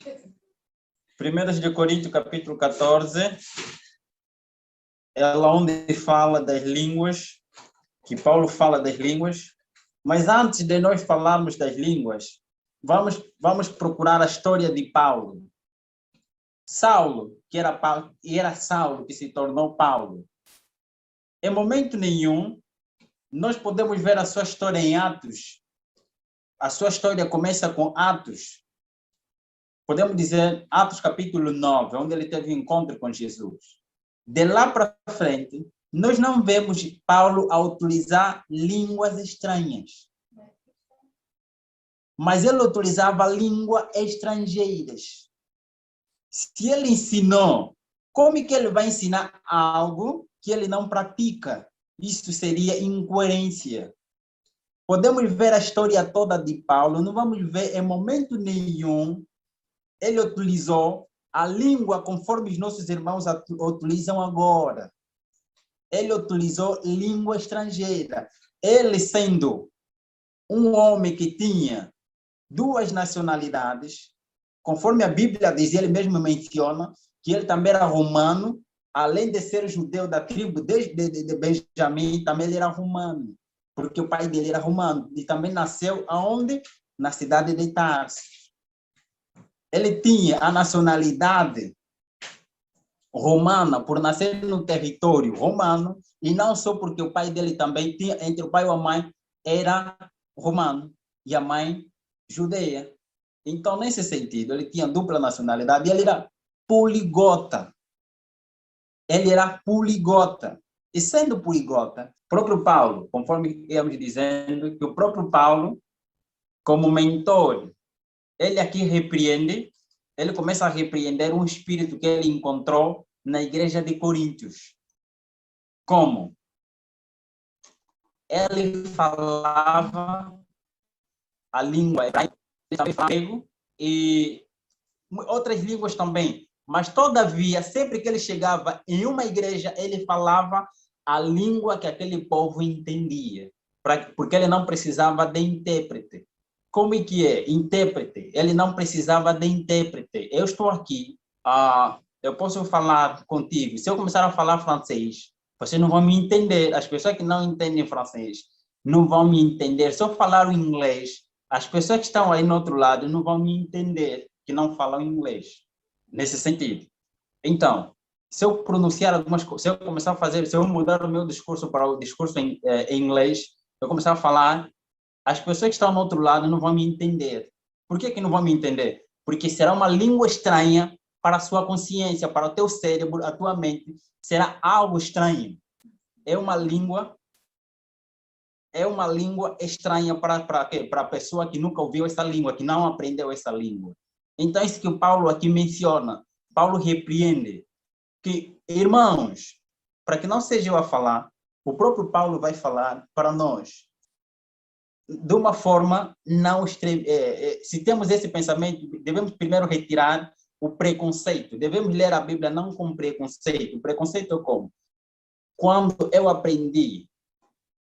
1 de Coríntios, capítulo 14, é lá onde fala das línguas, que Paulo fala das línguas. Mas antes de nós falarmos das línguas, vamos procurar a história de Paulo. Saulo, que era Saulo, que se tornou Paulo. Em momento nenhum, nós podemos ver a sua história em Atos. A sua história começa com Atos. Podemos dizer Atos capítulo 9, onde ele teve um encontro com Jesus. De lá para frente, nós não vemos Paulo a utilizar línguas estranhas. Mas ele utilizava línguas estrangeiras. Se ele ensinou, como é que ele vai ensinar algo que ele não pratica? Isso seria incoerência. Podemos ver a história toda de Paulo, não vamos ver em momento nenhum ele utilizou a língua conforme os nossos irmãos utilizam agora. Ele utilizou língua estrangeira. Ele sendo um homem que tinha duas nacionalidades, conforme a Bíblia diz, ele mesmo menciona que ele também era romano, além de ser judeu da tribo de Benjamim, também ele era romano, porque o pai dele era romano, e também nasceu aonde? Na cidade de Tarso. Ele tinha a nacionalidade romana por nascer no território romano, e não só porque o pai dele também tinha, entre o pai e a mãe, era romano, e a mãe judeia. Então, nesse sentido, ele tinha dupla nacionalidade, e ele era poliglota. Ele era poliglota. E sendo poliglota, o próprio Paulo, conforme íamos dizendo, que o próprio Paulo, como mentor, ele aqui repreende, ele começa a repreender um espírito que ele encontrou na igreja de Coríntios. Como? Ele falava a língua hebraica e outras línguas também. Mas, todavia, sempre que ele chegava em uma igreja, ele falava a língua que aquele povo entendia, porque ele não precisava de intérprete. Como é que é? Intérprete. Ele não precisava de intérprete. Eu estou aqui, eu posso falar contigo. Se eu começar a falar francês, vocês não vão me entender. As pessoas que não entendem francês não vão me entender. Se eu falar o inglês, as pessoas que estão aí no outro lado não vão me entender, que não falam inglês. Nesse sentido. Então, se eu pronunciar algumas coisas, se eu começar a fazer, se eu mudar o meu discurso para o discurso em inglês, eu começar a falar, as pessoas que estão no outro lado não vão me entender. Por que não vão me entender? Porque será uma língua estranha para a sua consciência, para o teu cérebro, a tua mente. Será algo estranho. É uma língua estranha para quê? Para a pessoa que nunca ouviu essa língua, que não aprendeu essa língua. Então, isso que o Paulo aqui menciona. Paulo repreende que, irmãos, para que não seja eu a falar, o próprio Paulo vai falar para nós de uma forma não extrema. Se temos esse pensamento, devemos primeiro retirar o preconceito. Devemos ler a Bíblia não com preconceito. O preconceito é como? Quando eu aprendi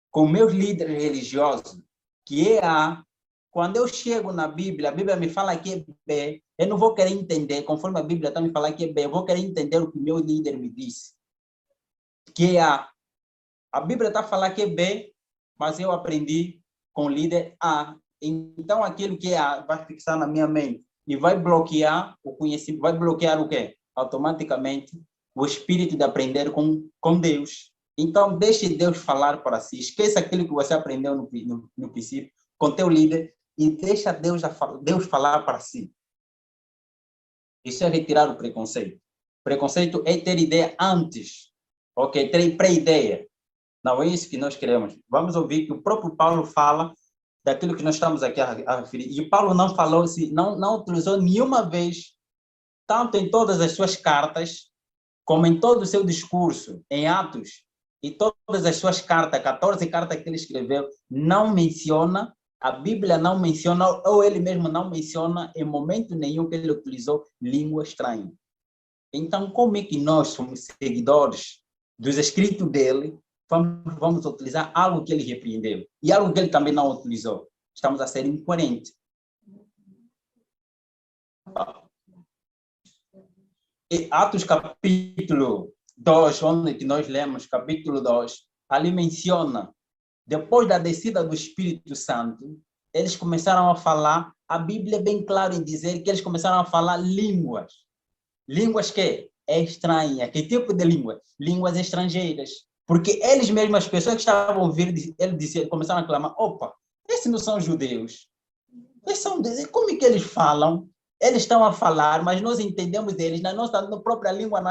com meus líderes religiosos que é A, quando eu chego na Bíblia, a Bíblia me fala que é B, eu não vou querer entender, conforme a Bíblia está me falando que é B, eu vou querer entender o que meu líder me disse, que é A. A Bíblia está falando que é B, mas eu aprendi com o líder A. Então, aquilo que é A vai fixar na minha mente e vai bloquear o conhecimento, vai bloquear o quê? Automaticamente, o espírito de aprender com Deus. Então, deixe Deus falar para si. Esqueça aquilo que você aprendeu no princípio, com teu líder, e deixa Deus falar para si. Isso é retirar o preconceito. Preconceito é ter ideia antes. Ok? Ter pré-ideia. Não é isso que nós queremos. Vamos ouvir que o próprio Paulo fala daquilo que nós estamos aqui a referir. E Paulo não falou, não utilizou nenhuma vez, tanto em todas as suas cartas, como em todo o seu discurso, em Atos, e todas as suas cartas, 14 cartas que ele escreveu, não menciona, a Bíblia não menciona, ou ele mesmo não menciona em momento nenhum que ele utilizou língua estranha. Então, como é que nós somos seguidores dos escritos dele, vamos utilizar algo que ele repreendeu e algo que ele também não utilizou? Estamos a ser incoerentes. Atos capítulo 2, onde que nós lemos, capítulo 2, ali menciona, depois da descida do Espírito Santo, eles começaram a falar, a Bíblia é bem clara em dizer que eles começaram a falar línguas. Línguas que é estranha. Que tipo de língua? Línguas estrangeiras. Porque eles mesmos, as pessoas que estavam ouvindo, eles começaram a clamar, opa, esses não são judeus. Eles são, como é que eles falam? Eles estão a falar, mas nós entendemos eles na nossa própria língua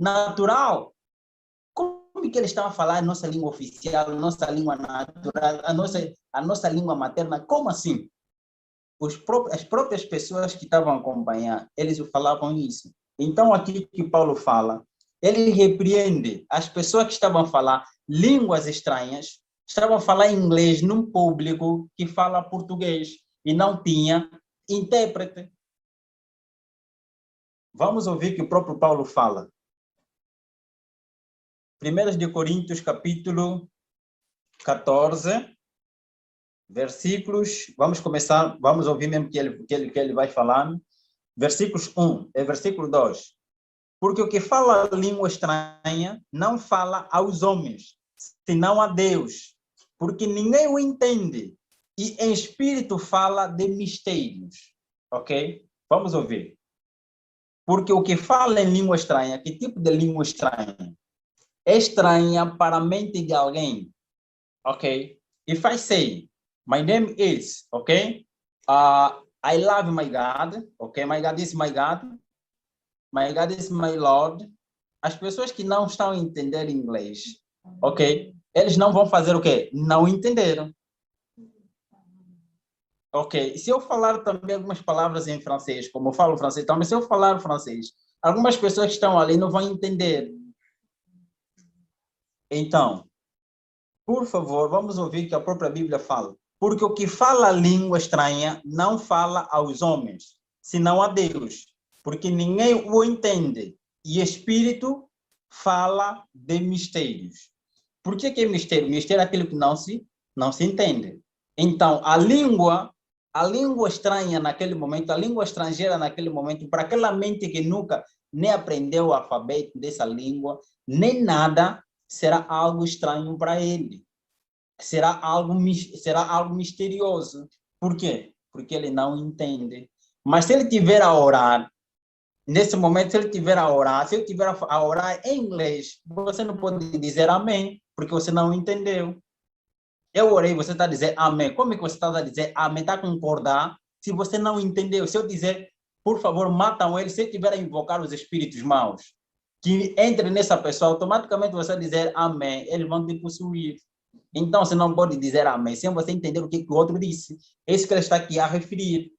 natural. Como é que eles estão a falar a nossa língua oficial, a nossa língua natural, a nossa língua materna? Como assim? As próprias pessoas que estavam a acompanhar, eles falavam isso. Então, aqui que Paulo fala, ele repreende as pessoas que estavam a falar línguas estranhas, estavam a falar inglês num público que fala português e não tinha intérprete. Vamos ouvir o que o próprio Paulo fala. 1 de Coríntios, capítulo 14, versículos, vamos começar, vamos ouvir mesmo que ele vai falando. Versículos 1 e versículo 2. Porque o que fala língua estranha não fala aos homens, senão a Deus, porque ninguém o entende, e em espírito fala de mistérios. Ok? Vamos ouvir. Porque o que fala em língua estranha, que tipo de língua estranha? É estranha para a mente de alguém. Ok? If I say, my name is, ok? I love my God, ok? My God is my God. My God is my Lord. As pessoas que não estão a entender inglês, ok? Eles não vão fazer o quê? Não entenderam. Ok? Se eu falar também algumas palavras em francês, como eu falo francês também, se eu falar francês, algumas pessoas que estão ali não vão entender. Então, por favor, vamos ouvir o que a própria Bíblia fala. Porque o que fala língua estranha não fala aos homens, senão a Deus. Porque ninguém o entende. E Espírito fala de mistérios. Por que é mistério? Mistério é aquilo que não se entende. Então, a língua estranha naquele momento, a língua estrangeira naquele momento, para aquela mente que nunca nem aprendeu o alfabeto dessa língua, nem nada, será algo estranho para ele. Será algo misterioso. Por quê? Porque ele não entende. Mas se ele tiver a orar, nesse momento, se ele tiver a orar, se ele tiver a orar em inglês, você não pode dizer amém, porque você não entendeu. Eu orei, você está a dizer amém. Como é que você está a dizer amém? Está a concordar se você não entendeu? Se eu dizer, por favor, matam ele, se ele tiver a invocar os espíritos maus, que entre nessa pessoa, automaticamente você vai dizer amém, eles vão te possuir. Então, você não pode dizer amém sem você entender o que o outro disse. É isso que ele está aqui a referir.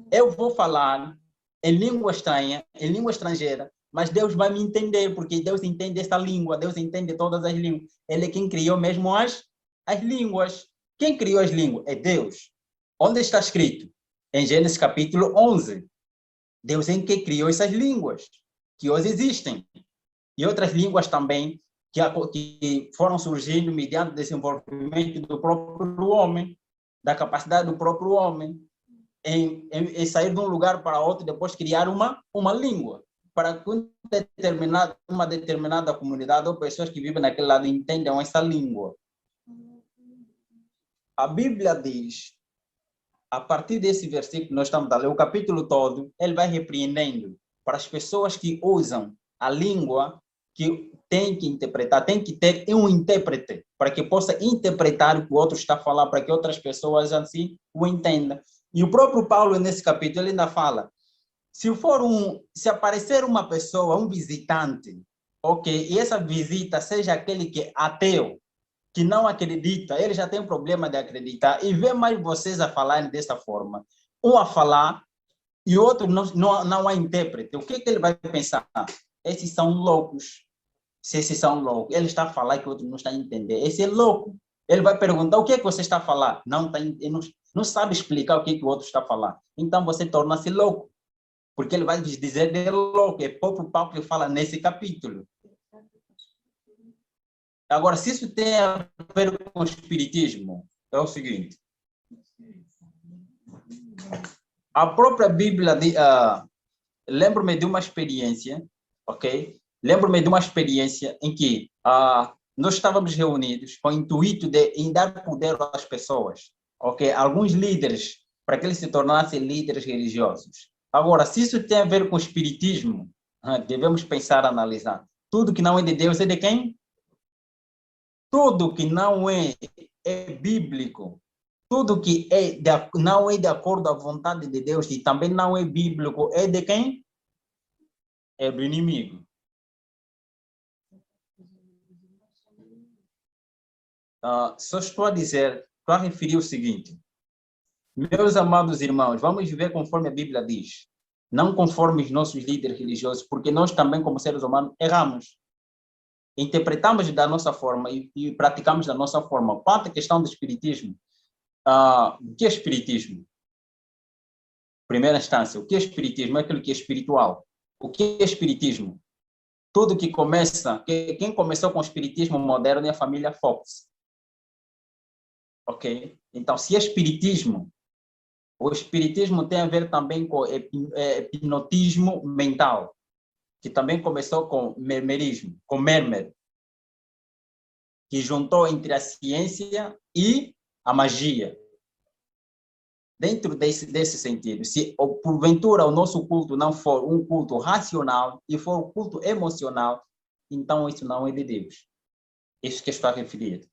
Eu vou falar em língua estranha, em língua estrangeira, mas Deus vai me entender, porque Deus entende essa língua, Deus entende todas as línguas. Ele é quem criou mesmo as línguas. Quem criou as línguas? É Deus. Onde está escrito? Em Gênesis capítulo 11. Deus é quem criou essas línguas, que hoje existem. E outras línguas também, que foram surgindo mediante o desenvolvimento do próprio homem, da capacidade do próprio homem em sair de um lugar para outro, depois criar uma língua, para que uma determinada comunidade ou pessoas que vivem naquele lado entendam essa língua. A Bíblia diz, a partir desse versículo que nós estamos a ler, o capítulo todo, ele vai repreendendo para as pessoas que usam a língua, que tem que interpretar, tem que ter um intérprete, para que possa interpretar o que o outro está a falar, para que outras pessoas assim o entendam. E o próprio Paulo, nesse capítulo, ele ainda fala, se aparecer uma pessoa, um visitante, ok, e essa visita seja aquele que é ateu, que não acredita, ele já tem problema de acreditar, e vê mais vocês a falarem dessa forma, um a falar e o outro não há intérprete, o que ele vai pensar? Esses são loucos. Se esses são loucos, ele está a falar que o outro não está a entender, esse é louco. Ele vai perguntar o que é que você está a falar, não sabe explicar o que é que o outro está a falar, então você torna-se louco, porque ele vai dizer de louco, é o próprio Paulo que fala nesse capítulo. Agora, se isso tem a ver com o espiritismo, é o seguinte. A própria Bíblia, lembro-me de uma experiência ok? Lembro-me de uma experiência em que nós estávamos reunidos com o intuito de dar poder às pessoas, ok? Alguns líderes, para que eles se tornassem líderes religiosos. Agora, se isso tem a ver com o espiritismo, devemos pensar, analisar. Tudo que não é de Deus é de quem? Tudo que não é bíblico. Tudo que não é de acordo à vontade de Deus e também não é bíblico é de quem? É do inimigo. Só estou a dizer, estou a referir o seguinte. Meus amados irmãos, vamos viver conforme a Bíblia diz. Não conforme os nossos líderes religiosos, porque nós também, como seres humanos, erramos. Interpretamos da nossa forma e praticamos da nossa forma. Quanto à questão do espiritismo, o que é espiritismo? Primeira instância, o que é espiritismo? É aquilo que é espiritual. O que é espiritismo? Tudo que começa, quem começou com o espiritismo moderno é a família Fox. Ok? Então, se é espiritismo, o espiritismo tem a ver também com hipnotismo mental, que também começou com mermerismo, com Mermer, que juntou entre a ciência e a magia. Dentro desse sentido, se porventura o nosso culto não for um culto racional e for um culto emocional, então isso não é de Deus. Isso que estou a referir.